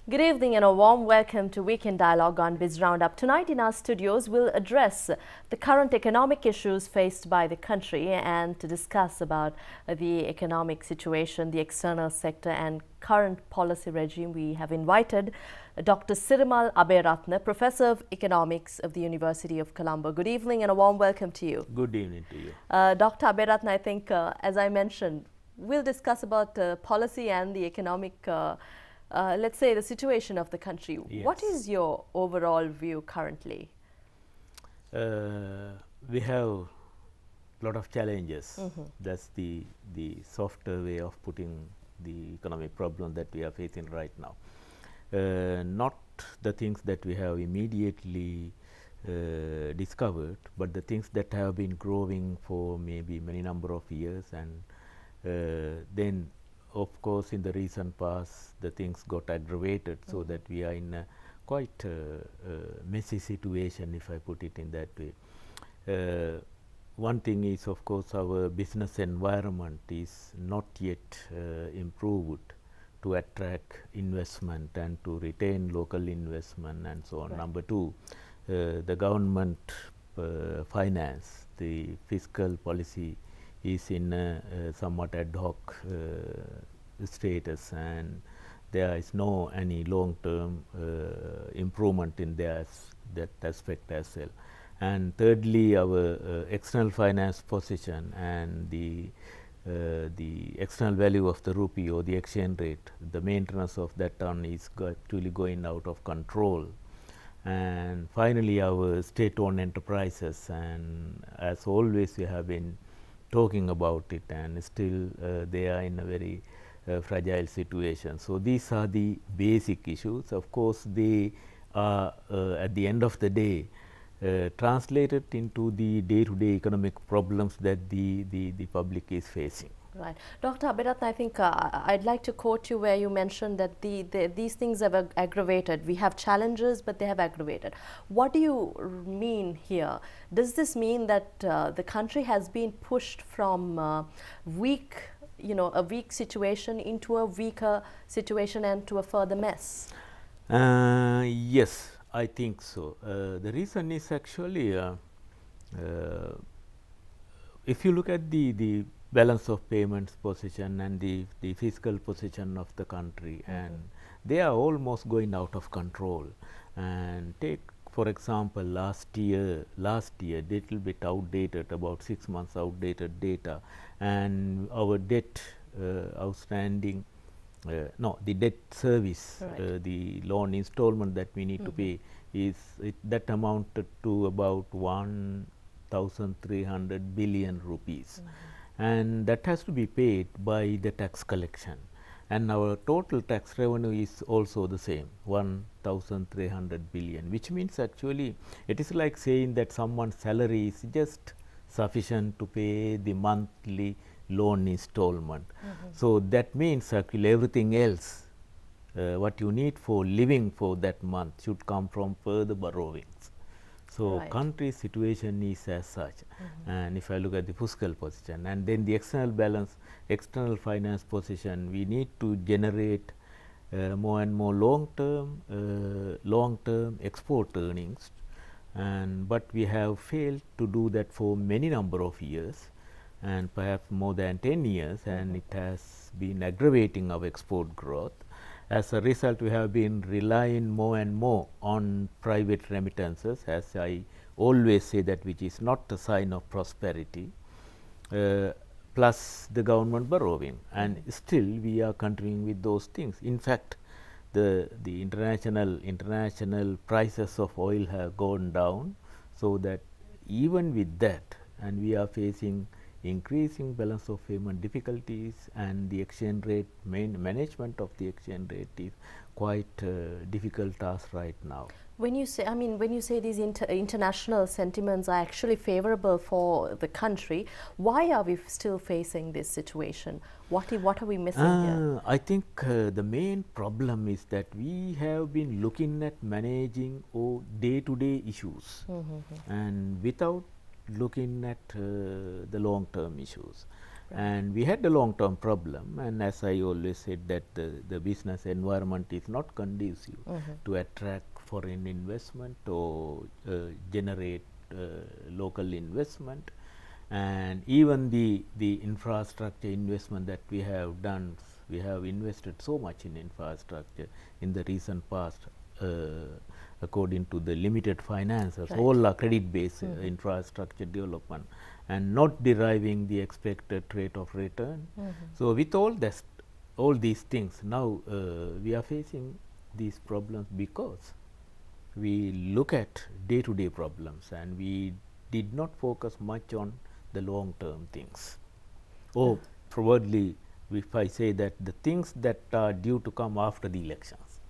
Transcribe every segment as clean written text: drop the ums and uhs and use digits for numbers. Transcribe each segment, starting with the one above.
Good evening and a warm welcome to Weekend Dialogue on BizRoundUp. Tonight in our studios, we'll address the current economic issues faced by the country and to discuss about the economic situation, the external sector and current policy regime. We have invited Dr. Sirimal Abeyratne, Professor of Economics of the University of Colombo. Good evening and a warm welcome to you. Good evening to you. Dr. Abeyratne, I think, as I mentioned, we'll discuss about policy and the economic let's say the situation of the country. Yes. What is your overall view currently? We have a lot of challenges. That's the softer way of putting the economic problem that we are facing right now. Not the things that we have immediately discovered, but the things that have been growing for maybe many number of years, and then of course in the recent past the things got aggravated, so that we are in a quite messy situation, if I put it in that way. One thing is, of course, our business environment is not yet improved to attract investment and to retain local investment and so on. Right. Number two, the government finance, the fiscal policy is in a somewhat ad hoc status, and there is no any long term improvement in that aspect as well. And thirdly, our external finance position and the external value of the rupee or the exchange rate, the maintenance of that term is actually going out of control. And finally, our state owned enterprises, and as always we have been talking about it, and still they are in a very fragile situation. So these are the basic issues. Of course, they are at the end of the day translated into the day-to-day economic problems that the public is facing. Right. Dr. Abeyratne, I think I'd like to quote you where you mentioned that these things have aggravated. We have challenges, but they have aggravated. What do you mean here? Does this mean that the country has been pushed from a weak situation into a weaker situation and to a further mess? Yes, I think so. The reason is actually, if you look at the balance of payments position and the fiscal position of the country, and they are almost going out of control. And take for example last year little bit outdated, about 6 months outdated data, and our debt outstanding, no, the debt service, Right. the loan installment that we need to pay is that amounted to about 1,300 billion rupees. And that has to be paid by the tax collection, and our total tax revenue is also the same, 1,300 billion, which means actually it is like saying that someone's salary is just sufficient to pay the monthly loan installment. So that means actually everything else what you need for living for that month should come from further borrowings. So Right. country situation is as such. And if I look at the fiscal position and then the external balance, external finance position, we need to generate more and more long term export earnings, and but we have failed to do that for many number of years, and perhaps more than 10 years, and it has been aggravating our export growth. As a result, we have been relying more and more on private remittances, as I always say, that which is not a sign of prosperity, plus the government borrowing, and still we are continuing with those things. In fact, the international prices of oil have gone down, so that even with that, and we are facing increasing balance of payment difficulties, and the exchange rate management of the exchange rate is quite difficult task right now. When you say, when you say these international sentiments are actually favorable for the country, why are we still facing this situation? What are we missing here? I think the main problem is that we have been looking at managing day-to-day issues, and without looking at the long-term issues. And we had a long-term problem, and as I always said that the business environment is not conducive to attract foreign investment or generate local investment. And even the infrastructure investment that we have done, we have invested so much in infrastructure in the recent past, according to the limited finances, all are credit based infrastructure development and not deriving the expected rate of return. So with all these things, now we are facing these problems because we look at day-to-day problems and we did not focus much on the long-term things. Or probably, if I say that the things that are due to come after the elections.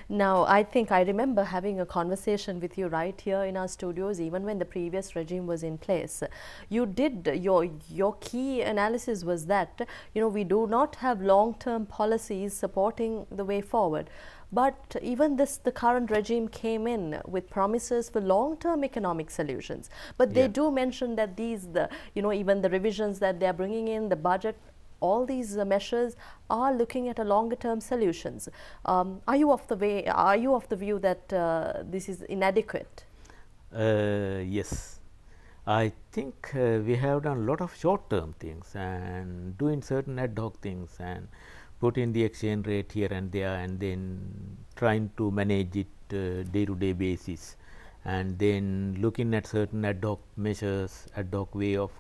Now, I think I remember having a conversation with you right here in our studios, even when the previous regime was in place. You did, your key analysis was that, we do not have long-term policies supporting the way forward. But even the current regime came in with promises for long-term economic solutions. But they do mention that even the revisions that they are bringing in, the budget, all these measures are looking at a longer-term solutions. Are you of the view that this is inadequate? Yes, I think we have done a lot of short-term things and doing certain ad hoc things and put in the exchange rate here and there, and then trying to manage it day-to-day basis, and then looking at certain ad hoc measures, ad hoc way of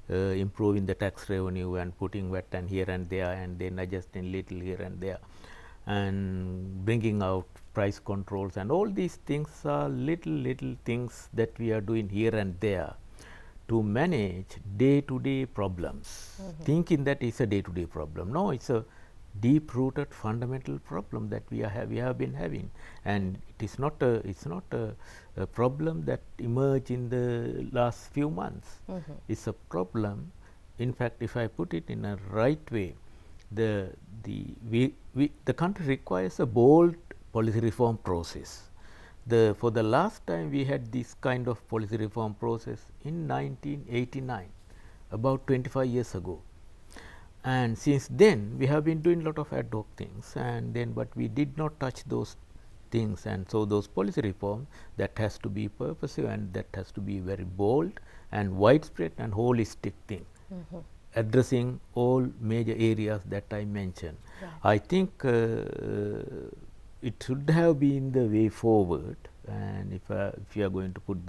improving the tax revenue and putting VAT and here and there, and then adjusting little here and there, and bringing out price controls, and all these things are little things that we are doing here and there to manage day-to-day problems, thinking that it's a day-to-day problem. No, it's a deep-rooted fundamental problem that we have been having, and it's not a problem that emerged in the last few months. It's a problem. In fact, if I put it in a right way, the country requires a bold policy reform process. For the last time we had this kind of policy reform process in 1989, about 25 years ago. And since then we have been doing a lot of ad hoc things, and then but we did not touch those things, and so those policy reform that has to be purposive and that has to be very bold and widespread and holistic thing, addressing all major areas that I mentioned. I think it should have been the way forward, and if you are going to put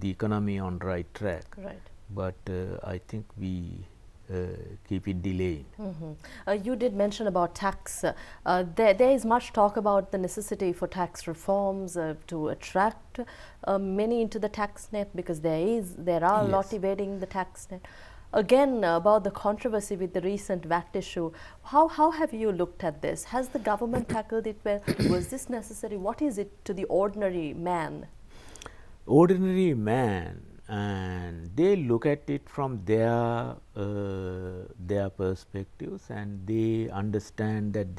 the economy on right track. But I think we keep it delaying. You did mention about tax. There is much talk about the necessity for tax reforms to attract many into the tax net, because there are a lot evading the tax net. Again, about the controversy with the recent VAT issue, how have you looked at this? Has the government tackled it well? Was this necessary? What is it to the ordinary man? Ordinary man, and they look at it from their perspectives, and they understand that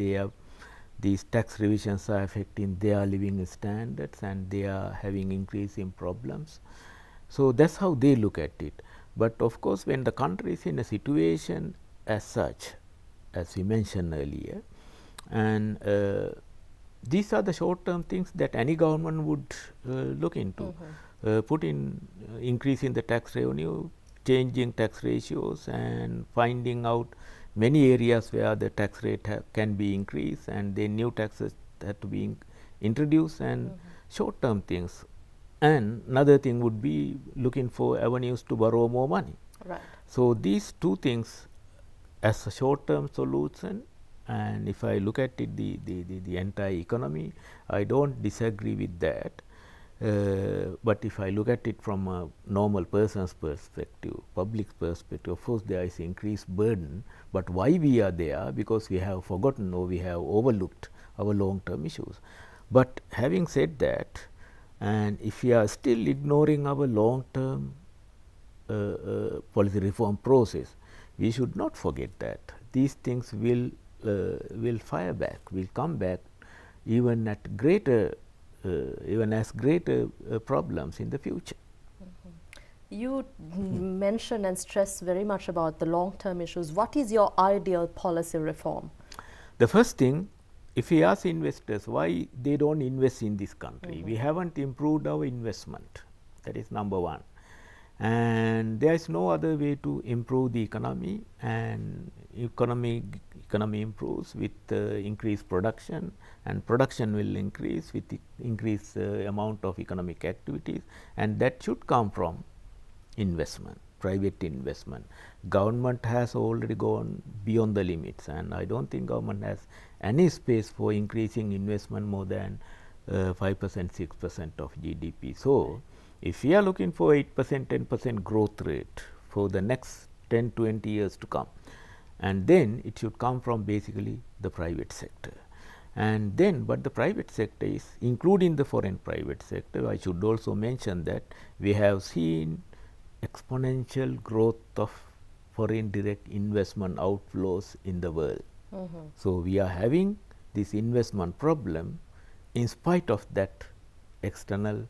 these tax revisions are affecting their living standards and they are having increasing problems. So that's how they look at it. But of course, when the country is in a situation as such, as we mentioned earlier, and these are the short-term things that any government would look into, increasing the tax revenue, changing tax ratios, and finding out many areas where the tax rate can be increased, and then new taxes have to be introduced, and short-term things. And another thing would be looking for avenues to borrow more money. So these two things as a short-term solution, and if I look at it, the entire economy, I don't disagree with that. But if I look at it from a normal person's perspective, public perspective, of course there is increased burden. But why we are there? Because we have forgotten or we have overlooked our long-term issues. But having said that, and if we are still ignoring our long-term policy reform process, we should not forget that these things will fire back, will come back even at greater, even as greater problems in the future. You mention and stress very much about the long-term issues. What is your ideal policy reform? The first thing, if we ask investors why they don't invest in this country, we haven't improved our investment. That is number one. And there is no other way to improve the economy, and economy improves with increased production, and production will increase with the increased amount of economic activities, and that should come from investment, private investment. Government has already gone beyond the limits, and I don't think government has any space for increasing investment more than 5%, 6% of GDP. So, if we are looking for 8%, 10% growth rate for the next 10, 20 years to come, and then it should come from basically the private sector. And then, but the private sector is including the foreign private sector. I should also mention that we have seen exponential growth of foreign direct investment outflows in the world. So, we are having this investment problem in spite of that external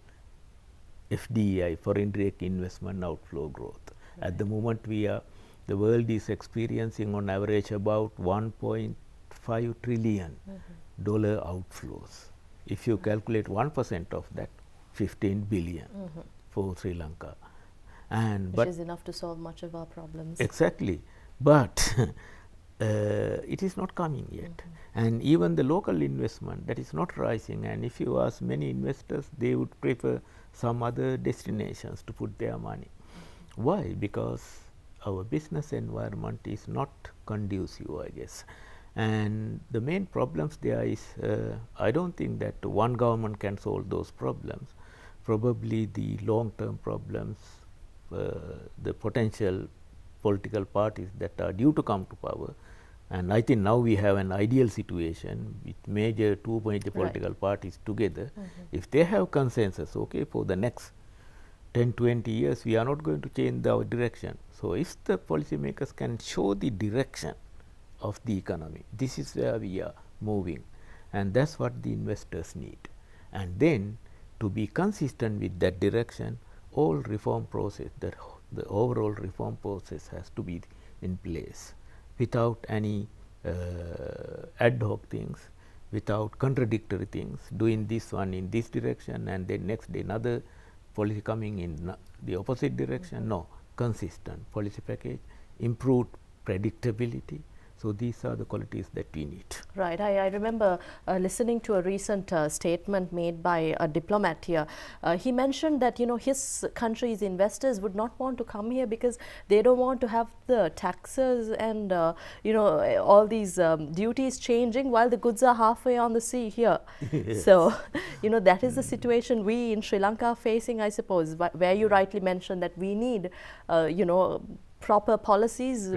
FDI, foreign direct investment outflow growth. At the moment, the world is experiencing on average about $1.5 trillion outflows. If you calculate 1% of that, 15 billion for Sri Lanka. And which is enough to solve much of our problems. Exactly, but it is not coming yet. And even the local investment, that is not rising, and if you ask many investors, they would prefer some other destinations to put their money. Why? Because our business environment is not conducive, I guess. And the main problems there is, I don't think that one government can solve those problems. Probably the long-term problems, the potential political parties that are due to come to power, and I think now we have an ideal situation with two major political parties together. If they have consensus, okay, for the next 10, 20 years, we are not going to change our direction. So, if the policymakers can show the direction of the economy, this is where we are moving, and that's what the investors need. And then, to be consistent with that direction, all reform process, the overall reform process has to be in place without any ad hoc things, without contradictory things, doing this one in this direction and then next day another policy coming in the opposite direction. No, consistent policy package, improved predictability. So, these are the qualities that we need. Right. I remember listening to a recent statement made by a diplomat here. He mentioned that, you know, his country's investors would not want to come here because they don't want to have the taxes and, you know, all these duties changing while the goods are halfway on the sea here. Yes. So, you know, that is the situation we in Sri Lanka are facing, I suppose, where you rightly mentioned that we need, you know, proper policies,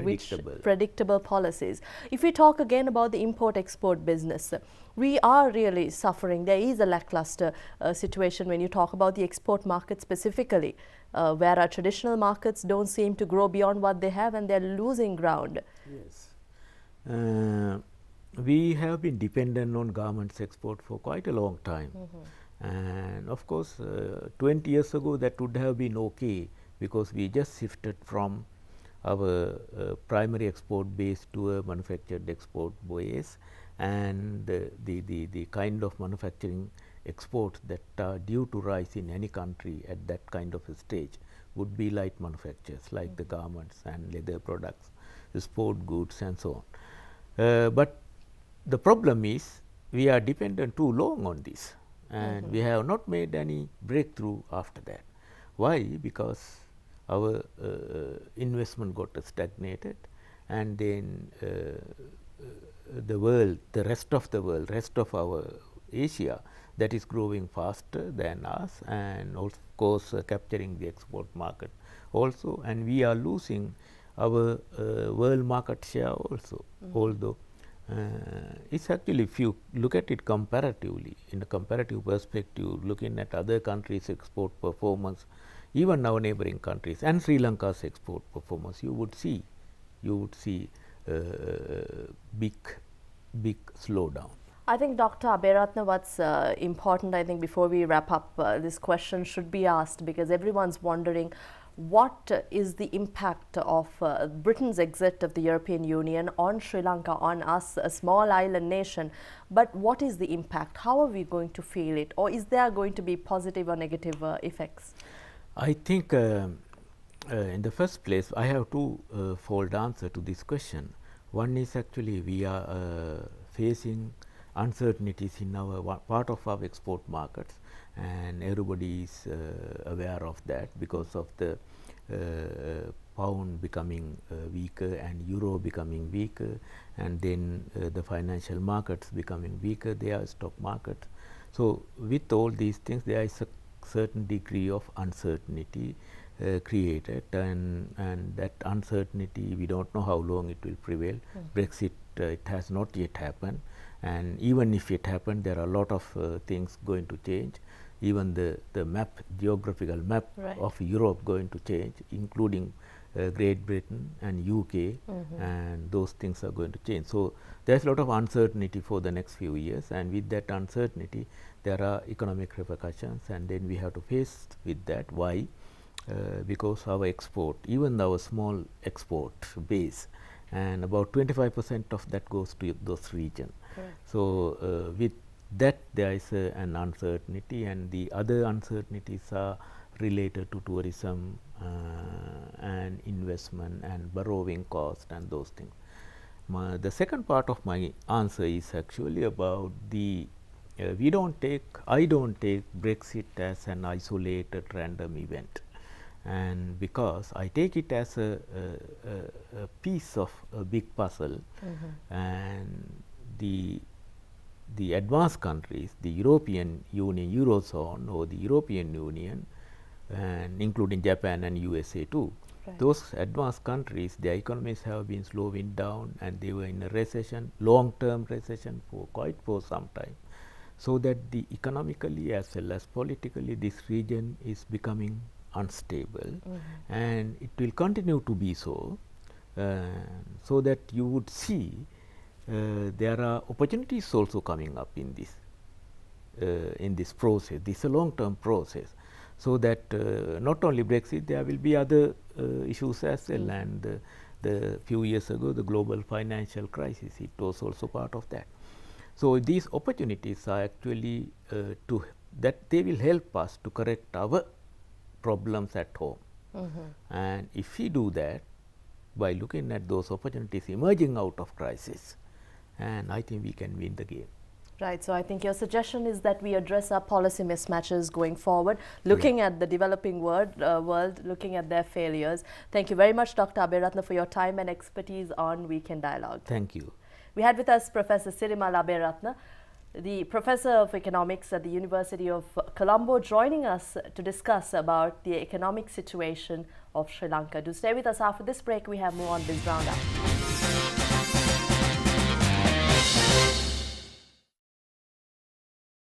predictable policies. If we talk again about the import-export business, we are really suffering. There is a lackluster situation when you talk about the export market specifically, where our traditional markets don't seem to grow beyond what they have and they're losing ground. Yes. We have been dependent on garments export for quite a long time. And of course, 20 years ago that would have been okay because we just shifted from our primary export base to a manufactured export base, and the kind of manufacturing exports that are due to rise in any country at that kind of a stage would be light manufacturers like the garments and leather products, the sport goods and so on. But the problem is we are dependent too long on this, and we have not made any breakthrough after that. Why? Because our investment got stagnated, and then the rest of our Asia, that is growing faster than us, and of course capturing the export market also, and we are losing our world market share also. Although it's actually, if you look at it comparatively, in a comparative perspective, looking at other countries' export performance, even our neighboring countries and Sri Lanka's export performance, you would see big slowdown. I think, Dr. Abeyratne, what's important, I think, before we wrap up, this question should be asked, because everyone's wondering what is the impact of Britain's exit of the European Union on Sri Lanka, on us, a small island nation? But what is the impact? How are we going to feel it? Or is there going to be positive or negative effects? I think in the first place, I have two fold answer to this question. One is actually we are facing uncertainties in our part of our export markets, and everybody is aware of that because of the pound becoming weaker and euro becoming weaker, and then the financial markets becoming weaker, they are stock markets. So with all these things, there is a certain degree of uncertainty created, and that uncertainty, we don't know how long it will prevail. Brexit, it has not yet happened, and even if it happened, there are a lot of things going to change. Even the map, geographical map of Europe going to change, including Great Britain and UK, and those things are going to change. So there's a lot of uncertainty for the next few years, and with that uncertainty, there are economic repercussions, and then we have to face with that. Why? Because our export, even our small export base, and about 25% of that goes to those regions. So with that, there is an uncertainty, and the other uncertainties are related to tourism and investment and borrowing cost and those things. The second part of my answer is actually about the I don't take Brexit as an isolated random event, and because I take it as a piece of a big puzzle, and the advanced countries, the European Union, Eurozone, or the European Union, and including Japan and USA too. Those advanced countries, their economies have been slowing down, and they were in a recession, long-term recession for some time. So that the economically as well as politically, this region is becoming unstable, and it will continue to be so. So that you would see there are opportunities also coming up in this process. This is a long-term process. So that not only Brexit, there will be other issues as well. And the few years ago, the global financial crisis, it was also part of that. So these opportunities are actually that they will help us to correct our problems at home. And if we do that by looking at those opportunities emerging out of crisis, and I think we can win the game. Right. So I think your suggestion is that we address our policy mismatches going forward, looking at the developing world, looking at their failures. Thank you very much, Dr. Abeyratne, for your time and expertise on Weekend Dialogue. Thank you. We had with us Professor Sirimal Abeyratne, the Professor of Economics at the University of Colombo, joining us to discuss about the economic situation of Sri Lanka. Do stay with us. After this break, we have more on BizRoundUp.